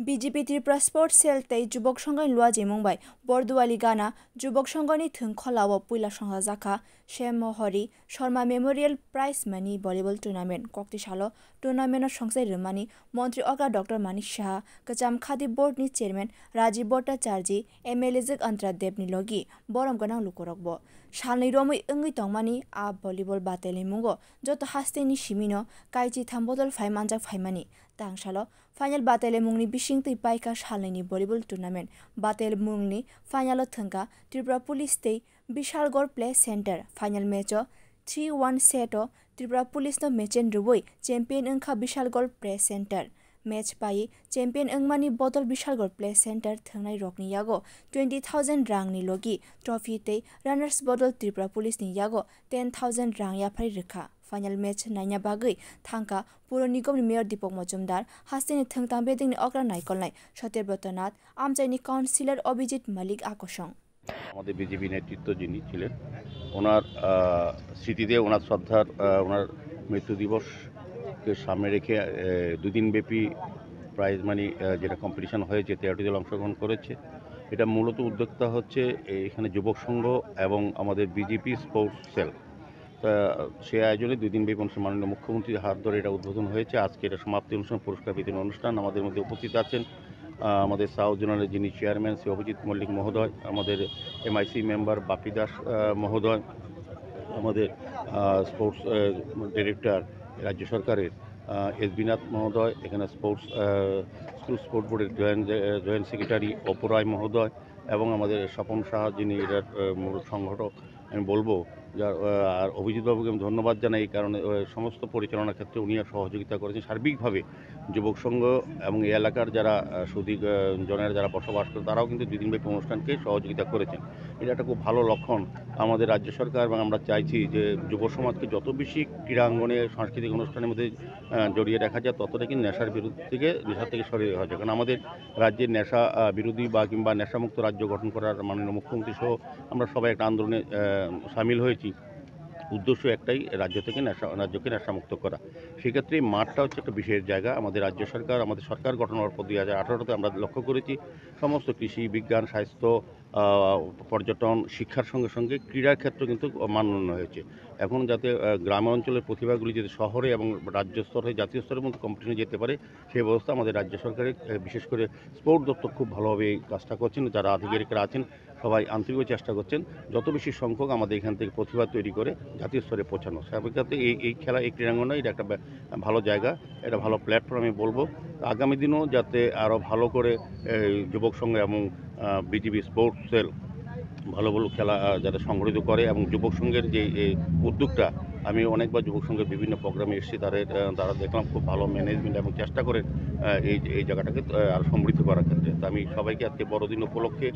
BJP Tripura sports sell তৈ যুবক সংঘ লুয়া যেমুংবাই বরদুয়ালি গানা যুবক সংঘনি থুংখলাও পুইলা সংঘ জাখা Shyam Mohori Sharma memorial prize money volleyball tournament कक्तिसालो टूर्नामेंट संसाय रमानी मंत्री अग्रा डॉक्टर मानिक शाह कचाम खादी बोर्ड नि चेयरमैन राजीव भट्टाचार्य एमएलए जग अंतरा देवनि लगी बरम गनां लुकरकबो सालनै रमै अंगै तंमानी आ भलिबल बातेले मुंगो जत हास्तेनि सिमिनो काइची थाम्बोदल फाइमानजाक फाइमानी तांसालो फाइनल बातेले मुंगनि बिसिं तै पाइका सालनैनि भलिबल टूर्नामेंट बातेल मुंगनि फाइनल थंका त्रिपुरा पुलिस तै विशालगढ़ प्ले सेंटर फाइनल मैचो 3-1 सेटो त्रिपुरा पुलिस नो मैचेन रुबई चैंपियन अंखा विशालगढ़ प्ले सेंटर मैच पाई चैंपियन अंगमानी बोतल विशालगढ़ प्ले सेंटर थंगनाय रॉकनि यागो 20,000 रांगनि लगी ट्रॉफी तै रनर्स बोतल त्रिपुरा पुलिस नि यागो 10,000 रां याफारि रखा फाइनल मैच नाइना बागै थांका पुर निगमनि मेयर दीपक मजुमदार हास्तेनि थंगतां बेदिंनि अग्रा नायकलनाय सत्यव्रतनाथ आमचाइनि काउन्सिलर अभिजित मलिक आकर्षण আমাদের বিজেপি নেতৃত্ব যিনি ছিলেন ওনার স্মৃতিতে ওনার শ্রদ্ধার ওনার মৃত্যু দিবসকে সামনে রেখে দুদিন ব্যাপী প্রাইজ মানি যেটা কম্পিটিশন হয়েছে 13টি দল অংশগ্রহণ করেছে এটা মূলত উদ্যোক্তা হচ্ছে এখানে যুবক সংঘ এবং আমাদের বিজেপি স্পোর্টস সেল সে আয়োজনে দুদিন ব্যাপী অনুষ্ঠান মাননীয় মুখ্যমন্ত্রীর হাত ধরে এটা উদ্বোধন হয়েছে আজকে এটা সমাপ্তি অনুষ্ঠান পুরস্কার বিতরণ অনুষ্ঠান আমাদের মধ্যে উপস্থিত আছেন আমাদের সাউথ জোনালের যিনি চেয়ারম্যান শ্রী অভিজিৎ মল্লিক মহোদয় আমাদের এমআইসি মেম্বার বাপি দাস মহোদয় আমাদের স্পোর্টস ডিরেক্টর রাজ্য সরকারের এস বিনাথ মহোদয় এখানে স্পোর্টস স্কুল স্পোর্ট বোর্ডের জয়েন্ট সেক্রেটারি অপরায় মহোদয় এবং আমাদের স্বপন সাহা যিনি এটার মূল সংগঠক আমি বলবো যার আর অভিজিৎবাবুকে আমি ধন্যবাদ জানাই এই কারণে সমস্ত পরিচালনার ক্ষেত্রে উনি সহযোগিতা করেছেন সার্বিকভাবে যুবক সংঘ এবং এই এলাকার যারা সুদীক জনের যারা বসবাস করে তারাও কিন্তু দুদিনব্যাপী অনুষ্ঠানকে সহযোগিতা করেছেন এটা একটা খুব ভালো লক্ষণ আমাদের রাজ্য সরকার এবং আমরা চাইছি যে যুব সমাজকে যত বেশি ক্রীড়াঙ্গনে সাংস্কৃতিক অনুষ্ঠানের মধ্যে জড়িয়ে রাখা যায় ততটা কিন্তু নেশার নেশা থেকে সরিয়ে দেওয়া যায় কারণ আমাদের রাজ্যের নেশা বিরোধী বা কিংবা নেশামুক্ত রাজ্য গঠন করার মাননীয় মুখ্যমন্ত্রী সহ আমরা সবাই একটা আন্দোলনে সামিল হয়েছি উদ্দেশ্য একটাই রাজ্যকে নেশামুক্ত করা সেক্ষেত্রে মাঠটা হচ্ছে একটা বিশেষ জায়গা আমাদের রাজ্য সরকার আমাদের সরকার গঠন হওয়ার পর 2018তে আমরা লক্ষ্য করেছি সমস্ত কৃষি বিজ্ঞান স্বাস্থ্য পর্যটন শিক্ষার সঙ্গে সঙ্গে ক্রীড়ার ক্ষেত্র কিন্তু মানোন্নয়ন হয়েছে এখন যাতে গ্রাম অঞ্চলের প্রতিভাগুলি যাতে শহরে এবং রাজ্য স্তরে জাতীয় স্তরের মধ্যে কম্পিটিশনে যেতে পারে সেই ব্যবস্থা আমাদের রাজ্য সরকারের বিশেষ করে স্পোর্ট দপ্তর খুব ভালোভাবে এই কাজটা করছেন যারা আধিকারিকরা আছেন সবাই আন্তরিকভাবে চেষ্টা করছেন যত বেশি সংখ্যক আমাদের এখান থেকে প্রতিভা তৈরি করে জাতীয় স্তরে পৌঁছানো স্বাভাবিকভাবে এই খেলা এই ক্রীড়াঙ্গনে এটা একটা ভালো জায়গা এটা ভালো প্ল্যাটফর্ম আমি বলবো আগামী দিনও যাতে আরও ভালো করে যুবক সংঘ এবং বিজেপি স্পোর্টস সেল ভালো ভালো খেলা যাতে সংগঠিত করে এবং যুবক সংঘের যে উদ্যোগটা আমি অনেকবার যুবক সংঘের বিভিন্ন প্রোগ্রামে এসেছি তারা দেখলাম খুব ভালো ম্যানেজমেন্ট এবং চেষ্টা করেন এই জায়গাটাকে আরও সমৃদ্ধ করার ক্ষেত্রে তো আমি সবাইকে আজকে বড়দিন উপলক্ষে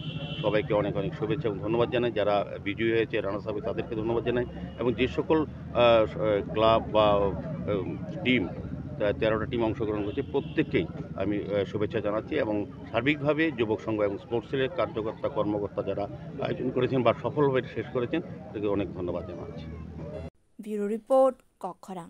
সবাইকে অনেক অনেক শুভেচ্ছা এবং ধন্যবাদ জানাই যারা বিজয়ী হয়েছে রানার্স হবে তাদেরকে ধন্যবাদ জানাই এবং যে সকল ক্লাব বা টিম 13টা টিম অংশগ্রহণ করছে প্রত্যেককেই আমি শুভেচ্ছা জানাচ্ছি এবং সার্বিকভাবে যুবক সংঘ এবং স্পোর্টস সেলের কার্যকর্তা কর্মকর্তা যারা আয়োজন করেছেন বা সফলভাবে শেষ করেছেন তাদেরকে অনেক ধন্যবাদ জানাচ্ছি। Bureau report কক্ষরাং।